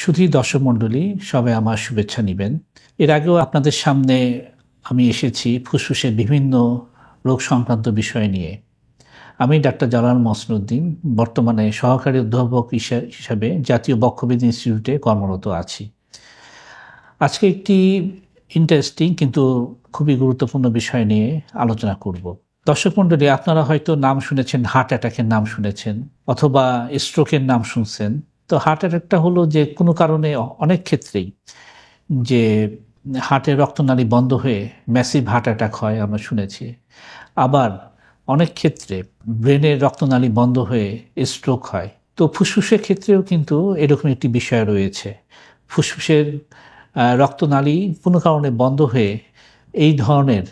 সুধী দর্শক মণ্ডলী, সবাই আমার শুভেচ্ছা নিবেন। এর আগেও আপনাদের সামনে আমি এসেছি ফুসফুসের বিভিন্ন রোগ সংক্রান্ত বিষয় নিয়ে। আমি ডাক্তার জালাল মসনউদ্দিন, বর্তমানে সহকারী অধ্যাপক হিসাবে জাতীয় বক্ষবিদ্যা ইনস্টিটিউটে কর্মরত আছি। আজকে একটি ইন্টারেস্টিং কিন্তু খুবই গুরুত্বপূর্ণ বিষয় নিয়ে আলোচনা করব। দর্শক মণ্ডলী, আপনারা হয়তো নাম শুনেছেন, হার্ট অ্যাটাকের নাম শুনেছেন অথবা স্ট্রোকের নাম শুনছেন। তো হার্ট অ্যাটাকটা হলো যে কোনো কারণে অনেক ক্ষেত্রেই যে হার্টের রক্তনালী বন্ধ হয়ে ম্যাসিভ হার্ট অ্যাটাক হয়, আমরা শুনেছি। আবার অনেক ক্ষেত্রে ব্রেনের রক্তনালী বন্ধ হয়ে স্ট্রোক হয়। তো ফুসফুসের ক্ষেত্রেও কিন্তু এরকম একটি বিষয় রয়েছে। ফুসফুসের রক্তনালী কোনো কারণে বন্ধ হয়ে এই ধরনের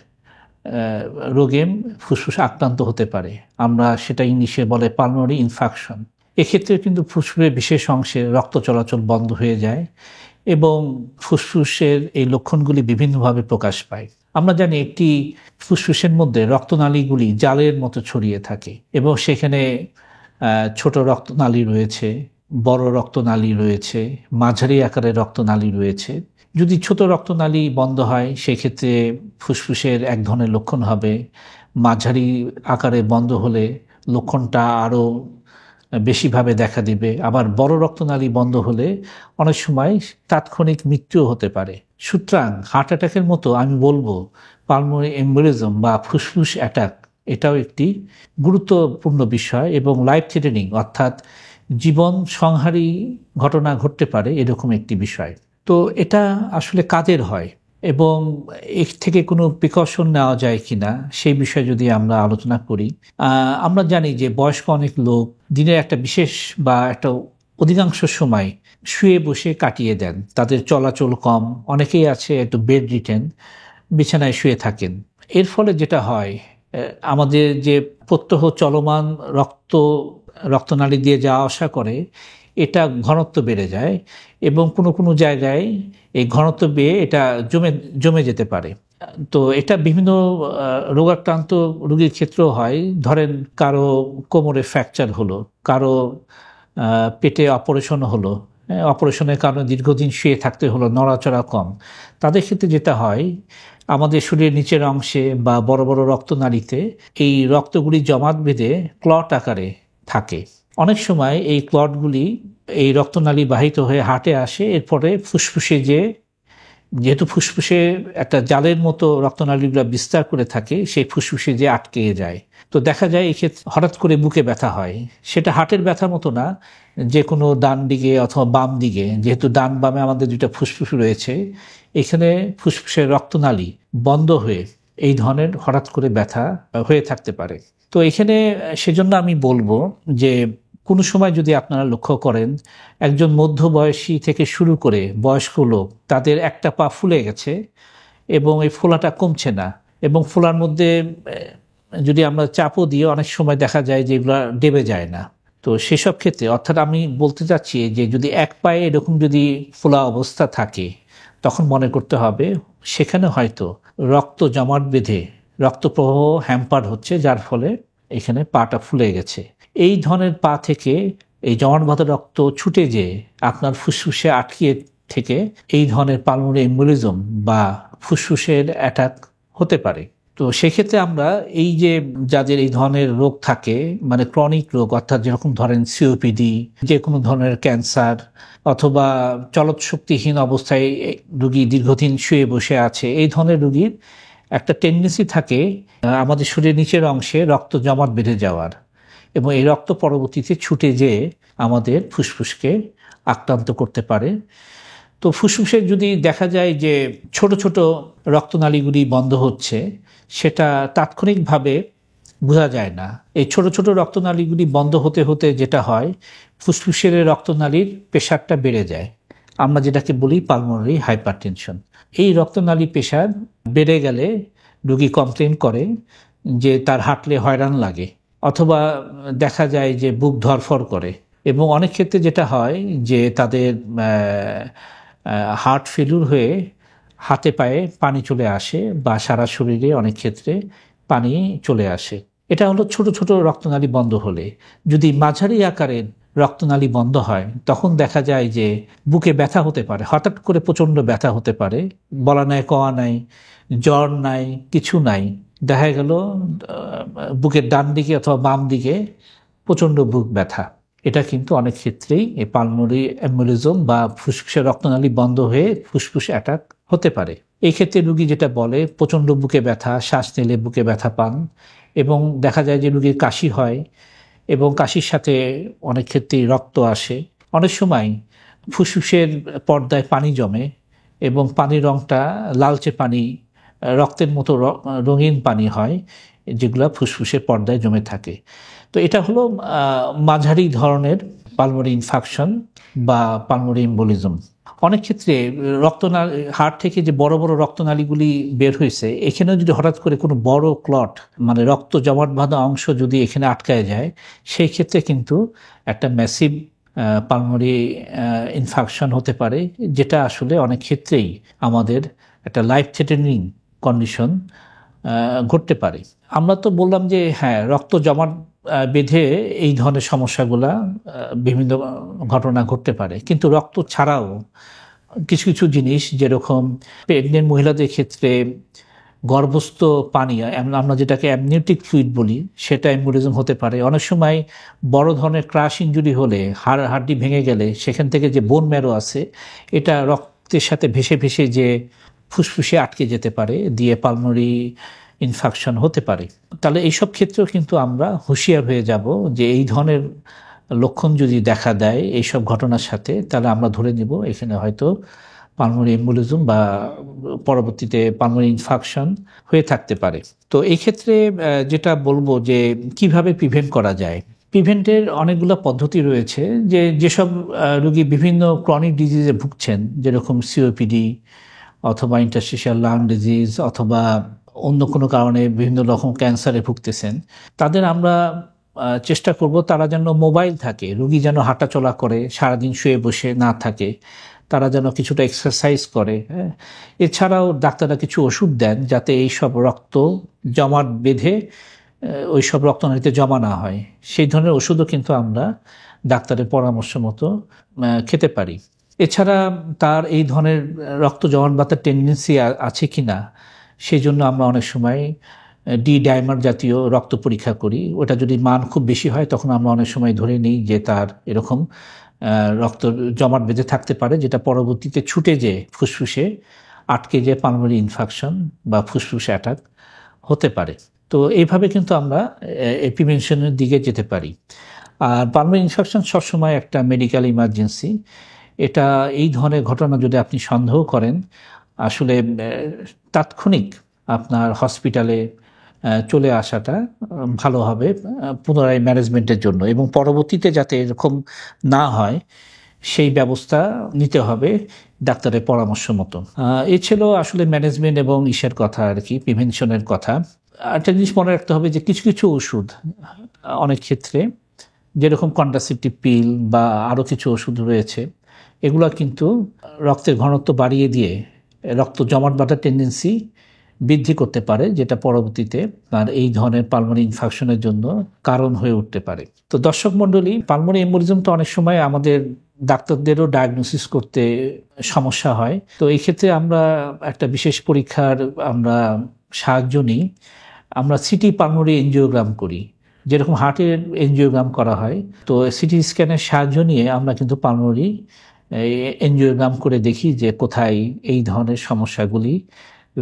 রোগে ফুসফুস আক্রান্ত হতে পারে। আমরা সেটা ইংলিশে বলে পালমোনারি ইনফেকশন। এক্ষেত্রে কিন্তু ফুসফুসের বিশেষ অংশে রক্ত চলাচল বন্ধ হয়ে যায় এবং ফুসফুসের এই লক্ষণগুলি বিভিন্নভাবে প্রকাশ পায়। আমরা জানি একটি ফুসফুসের মধ্যে রক্তনালীগুলি জালের মতো ছড়িয়ে থাকে এবং সেখানে ছোট রক্তনালী রয়েছে, বড় রক্তনালী রয়েছে, মাঝারি আকারের রক্তনালী রয়েছে। যদি ছোট রক্তনালী বন্ধ হয় সেক্ষেত্রে ফুসফুসের এক ধরনের লক্ষণ হবে। মাঝারি আকারে বন্ধ হলে লক্ষণটা আরও বেশিভাবে দেখা দিবে। আবার বড় রক্তনালী বন্ধ হলে অনেক সময় তাৎক্ষণিক মৃত্যুও হতে পারে। সুতরাং হার্ট অ্যাটাকের মতো আমি বলবো পালমোনারি এম্বোলিজম বা ফুসফুস অ্যাটাক এটাও একটি গুরুত্বপূর্ণ বিষয় এবং লাইফ থ্রেটেনিং অর্থাৎ জীবন সংহারী ঘটনা ঘটতে পারে এরকম একটি বিষয়। তো এটা আসলে কাদের হয় এবং এর থেকে কোনো প্রিকশন নেওয়া যায় কিনা সেই বিষয়ে যদি আমরা আলোচনা করি, আমরা জানি যে বয়স্ক অনেক লোক দিনের একটা বিশেষ বা একটা অধিকাংশ সময় শুয়ে বসে কাটিয়ে দেন। তাদের চলাচল কম, অনেকেই আছে একটু বেড রিটেন, বিছানায় শুয়ে থাকেন। এর ফলে যেটা হয়, আমাদের যে প্রত্যহ চলমান রক্তনালী দিয়ে যাওয়া আসা করে এটা ঘনত্ব বেড়ে যায় এবং কোনো কোনো জায়গায় এই ঘনত্ব বেড়ে এটা জমে যেতে পারে। তো এটা বিভিন্ন রোগাক্রান্ত রোগীর ক্ষেত্রেও হয়। ধরেন কারো কোমরে ফ্র্যাকচার হলো, কারো পেটে অপারেশন হলো, অপারেশনের কারণে দীর্ঘদিন শুয়ে থাকতে হলো, নড়াচড়া কম। তাদের ক্ষেত্রে যেটা হয়, আমাদের শরীরের নিচের অংশে বা বড় বড় রক্তনালীতে এই রক্তগুলি জমাট বেঁধে ক্লট আকারে থাকে। অনেক সময় এই ক্লটগুলি এই রক্তনালী বাহিত হয়ে হার্টে আসে, এরপরে ফুসফুসে যেহেতু ফুসফুসে একটা জালের মতো রক্তনালীগুলো বিস্তার করে থাকে, সেই ফুসফুসে যে আটকে যায়। তো দেখা যায় এক্ষেত্রে হঠাৎ করে বুকে ব্যথা হয়। সেটা হার্টের ব্যথার মতো না, যে কোনো ডান দিকে অথবা বাম দিকে, যেহেতু ডান বামে আমাদের দুইটা ফুসফুস রয়েছে, এখানে ফুসফুসের রক্তনালী বন্ধ হয়ে এই ধরনের হঠাৎ করে ব্যথা হয়ে থাকতে পারে। তো এখানে সেজন্য আমি বলবো যে কোনো সময় যদি আপনারা লক্ষ্য করেন একজন মধ্যবয়সী থেকে শুরু করে বয়স্ক লোক, তাদের একটা পা ফুলে গেছে এবং এই ফোলাটা কমছে না এবং ফোলার মধ্যে যদি আমরা চাপও দিয়ে অনেক সময় দেখা যায় যে এগুলো দেবে যায় না। তো সেসব ক্ষেত্রে অর্থাৎ আমি বলতে চাচ্ছি যে যদি এক পায়ে এরকম যদি ফোলা অবস্থা থাকে, তখন মনে করতে হবে সেখানে হয়তো রক্ত জমাট বেঁধে রক্ত প্রবাহ হ্যাম্পার হচ্ছে, যার ফলে এখানে পাটা ফুলে গেছে। এই ধরনের পা থেকে এই জমাট বাঁধা রক্ত ছুটে যেয়ে আপনার ফুসফুসে আটকিয়ে থেকে এই ধরনের পালমোনারি এম্বোলিজম বা ফুসফুসের অ্যাটাক হতে পারে। তো সেক্ষেত্রে আমরা এই যে যাদের এই ধরনের রোগ থাকে, মানে ক্রনিক রোগ অর্থাৎ যেরকম ধরেন সিওপিডি, যে কোনো ধরনের ক্যান্সার অথবা চলৎশক্তিহীন অবস্থায় রোগী দীর্ঘদিন শুয়ে বসে আছে, এই ধরনের রোগীর একটা টেন্ডেন্সি থাকে আমাদের শরীরের নিচের অংশে রক্ত জমাট বেঁধে যাওয়ার এবং এই রক্ত পরবর্তীতে ছুটে যেয়ে আমাদের ফুসফুসকে আক্রান্ত করতে পারে। তো ফুসফুসে যদি দেখা যায় যে ছোট ছোট রক্তনালীগুলি বন্ধ হচ্ছে, সেটা তাৎক্ষণিকভাবে বোঝা যায় না। এই ছোট ছোট রক্তনালীগুলি বন্ধ হতে হতে যেটা হয়, ফুসফুসের রক্তনালীর প্রেশারটা বেড়ে যায়। আমরা যেটাকে বলি পালমোনারি হাইপারটেনশন। এই রক্তনালী প্রেশার বেড়ে গেলে রোগী কমপ্লেন করে যে তার হাঁটলে হয়রান লাগে অথবা দেখা যায় যে বুক ধড়ফড় করে এবং অনেক ক্ষেত্রে যেটা হয় যে তাদের হার্ট ফেলিউর হয়ে হাতে পায়ে পানি চলে আসে বা সারা শরীরে অনেক ক্ষেত্রে পানি চলে আসে। এটা হলো ছোট ছোট রক্তনালী বন্ধ হলে। যদি মাঝারি আকারের রক্তনালী বন্ধ হয় তখন দেখা যায় যে বুকে ব্যথা হতে পারে, হঠাৎ করে প্রচণ্ড ব্যথা হতে পারে, বলা নাই কওয়া নাই, জ্বর নাই, কিছু নাই, দেখা গেল বুকের ডান দিকে অথবা বাম দিকে প্রচণ্ড বুক ব্যথা। এটা কিন্তু অনেক ক্ষেত্রেই এই পালমোনারি এম্বোলিজম বা ফুসফুসের রক্তনালী বন্ধ হয়ে ফুসফুস অ্যাটাক হতে পারে। এই ক্ষেত্রে রুগী যেটা বলে প্রচণ্ড বুকে ব্যথা, শ্বাস নিলে বুকে ব্যথা পান, এবং দেখা যায় যে রুগীর কাশি হয় এবং কাশির সাথে অনেক ক্ষেত্রেই রক্ত আসে। অনেক সময় ফুসফুসের পর্দায় পানি জমে এবং পানির রঙটা লালচে পানি, রক্তের মতো রঙিন পানি হয়, যেগুলো ফুসফুসের পর্দায় জমে থাকে। তো এটা হলো মাঝারি ধরনের পালমোনারি ইনফেকশন বা পালমোনারি এম্বোলিজম। অনেক ক্ষেত্রে হার্ট থেকে যে বড় বড় রক্তনালীগুলি বের হয়েছে, এখানেও যদি হঠাৎ করে কোনো বড় ক্লট মানে রক্ত জমাট বাঁধা অংশ যদি এখানে আটকায় যায়, সেই ক্ষেত্রে কিন্তু একটা ম্যাসিভ পালমোনারি ইনফেকশন হতে পারে, যেটা আসলে অনেক ক্ষেত্রেই আমাদের একটা লাইফ থ্রেটেনিং কন্ডিশন ঘটতে পারে। আমরা তো বললাম যে হ্যাঁ, রক্ত জমাট বেঁধে এই ধরনের সমস্যাগুলা বিভিন্ন ঘটনা ঘটতে পারে, কিন্তু রক্ত ছাড়াও কিছু কিছু জিনিস, যেরকম প্রেগনেন্ট মহিলাদের ক্ষেত্রে গর্ভস্থ পানি, আমরা যেটাকে অ্যামনিওটিক ফ্লুইড বলি, সেটা এম্বোলিজম হতে পারে। অনেক সময় বড় ধরনের ক্রাশ ইনজুরি হলে, হাড়টি ভেঙে গেলে সেখান থেকে যে বোন ম্যারো আছে, এটা রক্তের সাথে ভেসে ভেসে যে ফুসফুসে আটকে যেতে পারে, দিয়ে পালমোনারি ইনফেকশন হতে পারে। তাহলে এইসব ক্ষেত্রেও কিন্তু আমরা হুঁশিয়ার হয়ে যাব যে এই ধরনের লক্ষণ যদি দেখা দেয় এইসব ঘটনার সাথে, তাহলে আমরা ধরে নেব এখানে হয়তো পালমোনারি এম্বোলিজম বা পরবর্তীতে পালমোনারি ইনফেকশন হয়ে থাকতে পারে। তো এই ক্ষেত্রে যেটা বলবো যে কিভাবে প্রিভেন্ট করা যায়। প্রিভেন্টের অনেকগুলো পদ্ধতি রয়েছে। যেসব রোগী বিভিন্ন ক্রনিক ডিজিজে ভুগছেন, যেরকম সিওপিডি অথবা ইন্টারস্টিশিয়াল লাং ডিজিজ অথবা অন্য কোনো কারণে বিভিন্ন রকম ক্যান্সারে ভুগতেছেন, তাদের আমরা চেষ্টা করব তারা যেন মোবাইল থাকে, রোগী যেন হাঁটাচলা করে, সারাদিন শুয়ে বসে না থাকে, তারা যেন কিছুটা এক্সারসাইজ করে। এছাড়াও ডাক্তাররা কিছু ওষুধ দেন যাতে এই সব রক্ত জমাট বেঁধে ওই সব রক্তনালীতে জমা না হয়। সেই ধরনের ওষুধও কিন্তু আমরা ডাক্তারের পরামর্শ মতো খেতে পারি। এছাড়া তার এই ধরনের রক্ত জমাট বাঁধার টেন্ডেন্সি আছে কি না, সেই জন্য আমরা অনেক সময় ডি ডাইমার জাতীয় রক্ত পরীক্ষা করি। ওটা যদি মান খুব বেশি হয় তখন আমরা অনেক সময় ধরে নিই যে তার এরকম রক্ত জমাট বেঁধে থাকতে পারে, যেটা পরবর্তীতে ছুটে যে ফুসফুসে আটকে যে পালমোনারি ইনফেকশন বা ফুসফুস অ্যাটাক হতে পারে। তো এইভাবে কিন্তু আমরা এই প্রিভেনশনের দিকে যেতে পারি। আর পালমোনারি ইনফেকশন সবসময় একটা মেডিকেল ইমার্জেন্সি। এটা এই ধরনের ঘটনা যদি আপনি সন্দেহ করেন, আসলে তাৎক্ষণিক আপনার হসপিটালে চলে আসাটা ভালো হবে পুনরায় ম্যানেজমেন্টের জন্য, এবং পরবর্তীতে যাতে এরকম না হয় সেই ব্যবস্থা নিতে হবে ডাক্তারের পরামর্শ মতো। এই ছিল আসলে ম্যানেজমেন্ট এবং ইসের কথা আর কি, প্রিভেনশনের কথা। একটা জিনিস মনে রাখতে হবে যে কিছু কিছু ওষুধ অনেক ক্ষেত্রে, যেরকম কন্ট্রাসেপটিভ পিল বা আরও কিছু ওষুধ রয়েছে, এগুলো কিন্তু রক্তের ঘনত্ব বাড়িয়ে দিয়ে রক্ত জমাট বাঁধার টেন্ডেন্সি বৃদ্ধি করতে পারে, যেটা পরবর্তীতে তার এই ধরনের পালমোনারি ইনফেকশনের জন্য কারণ হয়ে উঠতে পারে। তো দর্শক মণ্ডলী, পালমোনারি এম্বোলিজম তো অনেক সময় আমাদের ডাক্তারদেরও ডায়াগনোসিস করতে সমস্যা হয়। তো এই ক্ষেত্রে আমরা একটা বিশেষ পরীক্ষার আমরা সাহায্য নিই। আমরা সিটি পালমোনারি এনজিওগ্রাম করি, যেরকম হার্টের এনজিওগ্রাম করা হয়। তো সিটি স্ক্যানের সাহায্য নিয়ে আমরা কিন্তু পালমোনারি এনজিওগ্রাম করে দেখি যে কোথায় এই ধরনের সমস্যাগুলি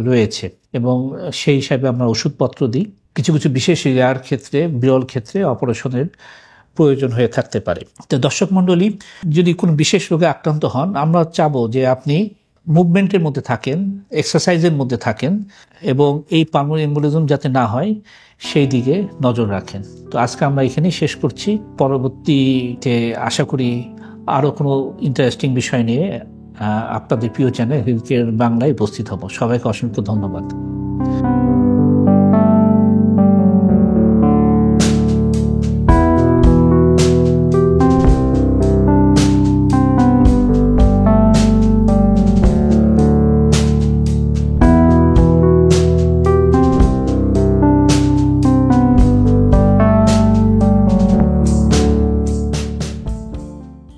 রয়েছে, এবং সেই হিসাবে আমরা ওষুধপত্র দিই। কিছু কিছু বিশেষ রেয়ার ক্ষেত্রে, বিরল ক্ষেত্রে অপারেশনের প্রয়োজন হয়ে থাকতে পারে। তো দর্শক মণ্ডলী, যদি কোনো বিশেষ রোগে আক্রান্ত হন, আমরা চাবো যে আপনি মুভমেন্টের মধ্যে থাকেন, এক্সারসাইজের মধ্যে থাকেন, এবং এই পালমোনারি এম্বোলিজম যাতে না হয় সেই দিকে নজর রাখেন। তো আজকে আমরা এখানেই শেষ করছি। পরবর্তীতে আশা করি আরও কোনো ইন্টারেস্টিং বিষয় নিয়ে আপনাদের প্রিয় চ্যানেল হেলথ কেয়ার বাংলায় উপস্থিত হব। সবাইকে অসংখ্য ধন্যবাদ।